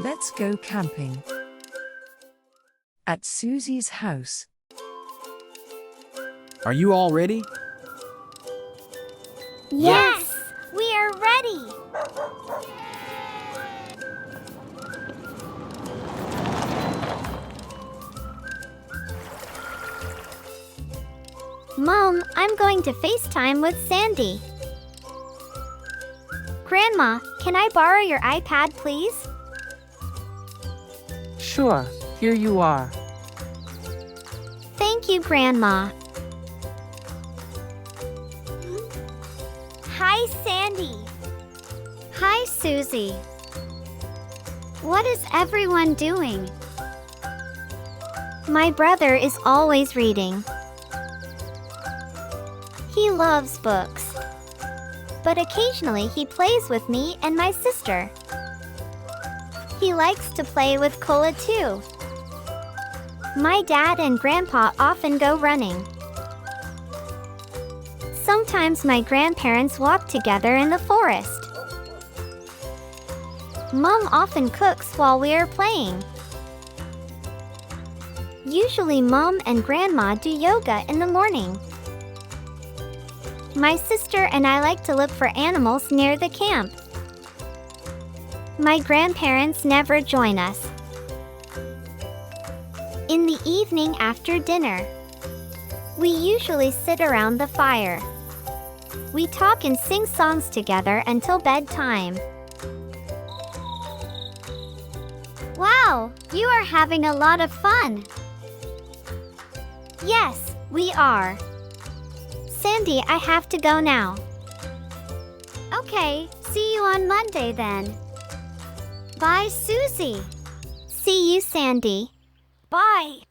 Let's go camping. At Susie's house. Are you all ready? Yes, we are ready. Mom, I'm going to FaceTime with Sandy. Grandma, can I borrow your iPad, please? Sure, here you are. Thank you, Grandma. Hi, Sandy. Hi, Susie. What is everyone doing? My brother is always reading. He loves books. But occasionally he plays with me and my sister. He likes to play with Cola too. My dad and Grandpa often go running. Sometimes my grandparents walk together in the forest. Mom often cooks while we are playing. Usually Mom and Grandma do yoga in the morning. My sister and I like to look for animals near the camp. My grandparents never join us. In the evening after dinner, we usually sit around the fire. We talk and sing songs together until bedtime. Wow, you are having a lot of fun. Yes, we are. Sandy, I have to go now. Okay, see you on Monday then. Bye, Susie. See you, Sandy. Bye.